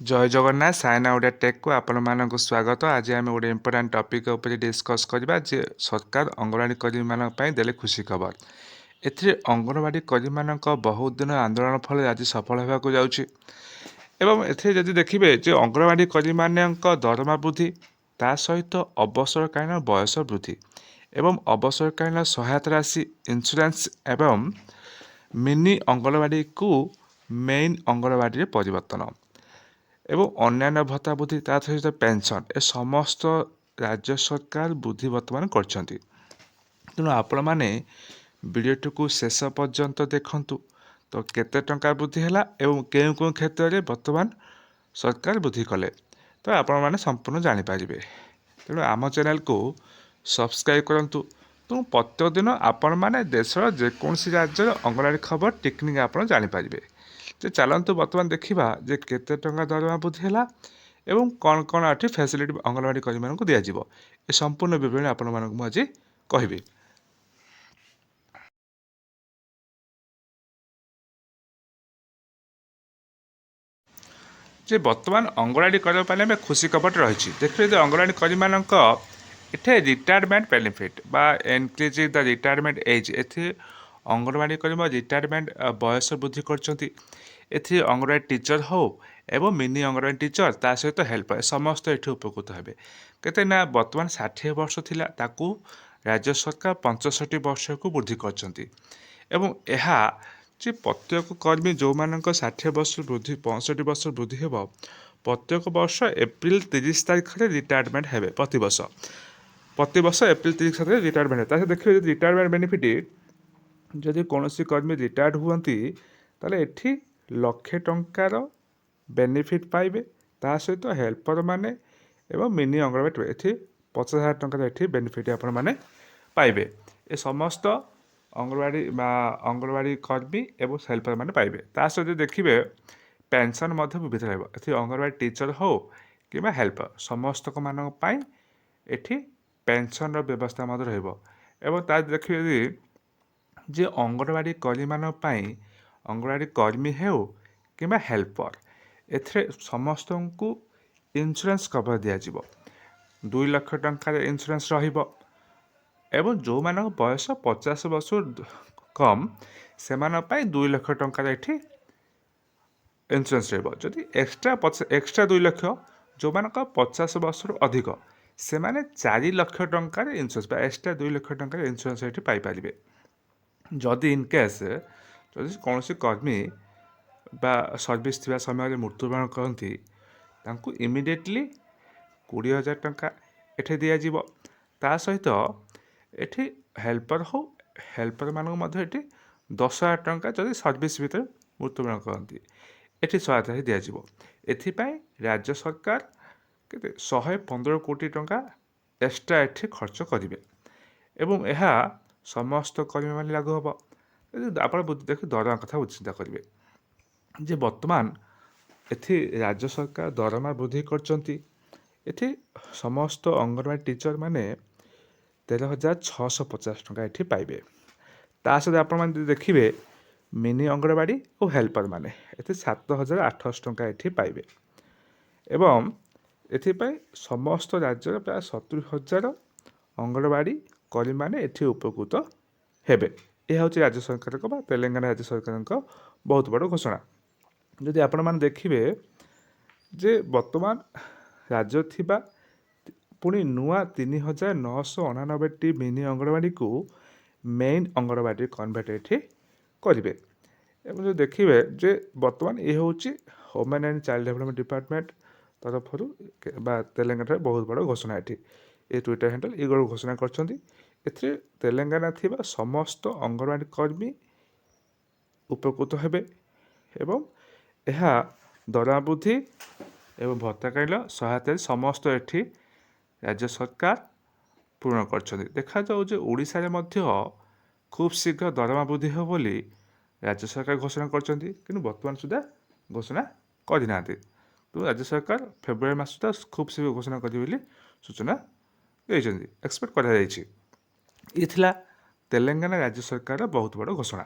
जय जगन्नाथ साइना ओडिया टेक को आपण मानक स्वागत। आज आम गोटे इंपोर्टाट टॉपिक उपर डिस्कस करबा जे सरकार अंगनवाड़ी कर्मी मानक पई देले खुशी खबर। एथिरे अंगनवाड़ी कर्मी मानक बहुत दिन आंदोलन फल आज सफल होगा जाउछि एवं एथिरे जदि देखिबे जे अंगनवाड़ी कर्मी मानक दरमा वृद्धि ता सहित अवसरकालीन बयस वृद्धि एवं अवसरकालीन सहायता राशि इंश्योरेंस एवं मिनी अंगनवाड़ी को मेन अंगनवाड़ी परिवर्तन एवं अन्यान्य भत्ता वृद्धि ता सहित पेंशन ए समस्त राज्य सरकार वृद्धि वर्तमान करछंती। तेणु आपण मैंने वीडियोटी को शेष पर्यंत देखंतु तो केते टंका वृद्धि हैला एवं केउ केउ क्षेत्र में वर्तमान सरकार वृद्धि कले तो आपण मैंने संपूर्ण जानि पारिबे। तेणु आम चैनल को सब्सक्राइब करंतु। तो प्रत्येक दिन आपण मैंने देशर जेकोसी राज्य अंगनवाड़ी खबर टेक्निक आपण जानि पारिबे। जे चलतु बर्तमान देखा जे केते टंका दरमा वृद्धि है एवं कौन कौन आठ फैसिलिटी अंगनवाड़ी कर्मी मानक दिज्व ए संपूर्ण विवरणी आपण मानक आज कहबी। जे बर्तमान अंगनवाड़ी कर्मी पाने खुशी खबर रही देखिए जो अंगनवाड़ी कर्मी मानक इथे रिटायरमेंट बेनिफिट बा इनक्रीज द रिटायरमेंट एज ए अंगनवाड़ी कर्मी रिटायरमेंट बयस वृद्धि करछंती। एथि अंगनवाड़ी टीचर हो एवं मिनी अंगनवाड़ी टीचर ता सहित हेल्पर समस्त ये उपकृत हेबे। केते ना बर्तमान 60 वर्ष थिला ताकू राज्य सरकार 65 वर्ष को वृद्धि करछंती एवं एहा जे प्रत्येक कर्मी जो मानक 60 वर्ष वृद्धि 65 वर्ष वृद्धि हेब प्रत्येक वर्ष एप्रिल 30 तारीख में रिटायरमेंट हेबे। प्रति वर्ष एप्रिल 30 तारीख में रिटायरमेंट है। देखिए रिटायरमेंट बेनिफिट जदि कौन कर्मी रिटायर्ड हुअती ताले एठी लक्षे टंकार बेनिफिट पाइबे ता सहित हेल्पर माने एवं मिनी अंगनवाड़ी एठी 50,000 टंकार एठी बेनिफिट आपण माने पाइबे। ए समस्त अंगनवाड़ी कर्मी एवं हेल्पर माने पाइबे। ता सहित देखिए पेंशन मध्य विविध रहिबो। एठी अंगनवाड़ी टीचर हो कि हेल्पर समस्त मानक पाई एठी पेंशन व्यवस्था मध्य रहिबो एवं ता देखिए जे अंगनवाड़ी कर्मी मानक पाई अंगनवाड़ी कर्मी हेउ कि हेल्पर एथिरे समस्त को इंश्योरेंस कवर दिज्व 2 लाख टंका इंश्योरेंस रहिबो एवं जो मानक बयस 50 वर्ष कम से 2 लाख टंका एठी इंश्योरेंस रहिबो। जदि एक्स्ट्रा 2 लाख जो मानक 50 वर्ष अधिक से माने 4 लाख टंका इंश्योरेंस एक्स्ट्रा 2 लाख टंका इंश्योरेंस एठी पाई परिबे। जदि इन केस जदि कौन कर्मी बा सर्विस थिबा समय मृत्युवरण करती तांकु इमिडिएटली 20,000 टंका एठे दिज्व। ता सहित एठी हेल्पर हो हेल्पर मानक मध्य एठी 10,000 टंका जदि सर्विस भितर मृत्युवरण करती एठी सहायता ही दिज्व। एथिपाई राज्य सरकार केते 115 कोटी टंका एक्स्ट्रा एठी खर्च करिवे एवं एहा समस्त कर्मी मान लागू हम। आप देख दरमा कथा चिंता करेंगे जे वर्तमान एथि राज्य सरकार दरमा वृद्धि करछंती। एथि समस्त अंगनवाड़ी टीचर माने 13,650 टंका एठी पाइबे। ता सहित आपण माने देखिबे मिनी अंगनवाड़ी और हेल्पर माने एथि 7,800 टंका एठी पाइबे एवं एथिपाई समस्त राज्य प्राय 70,000 अंगनवाड़ी कर्मी माने एठी उपकृत हेबे। यह हूँ राज्य सरकार तेलंगाना राज्य सरकार बहुत बड़ घोषणा। जदि आपण मैंने देखिए जे वर्तमान राज्य थिबा पुणी नुआ 3,999 मिनी अंगनवाड़ी को मेन अंगनवाड़ी कन्वर्ट एठी करेंगे। जो देखिए जे वर्तमान ये हूँ women and child development department तरफ तेलंगाना बहुत बड़ घोषणा एठी ये ट्विटर हैंडल ये गड़ घोषणा कर तेलंगाना थिबा समस्त अंगनवाड़ी कर्मी उपकृत हेबे एवं यह दरमा वृद्धि एवं भत्ताकालीन सहायता समस्त एठी राज्य सरकार पूर्ण कर देखा जाऊ जे ओडिशा रे मध्य खूब शीघ्र दरमा वृद्धि हो बोली राज्य सरकार घोषणा कर वर्तमान सुधा घोषणा करना। तो राज्य सरकार फेब्रुआरी मास सुधा खूब शीघ्र घोषणा कर सूचना एक्सपेक्ट कर तेलंगाना राज्य सरकार बहुत बड़ घोषणा।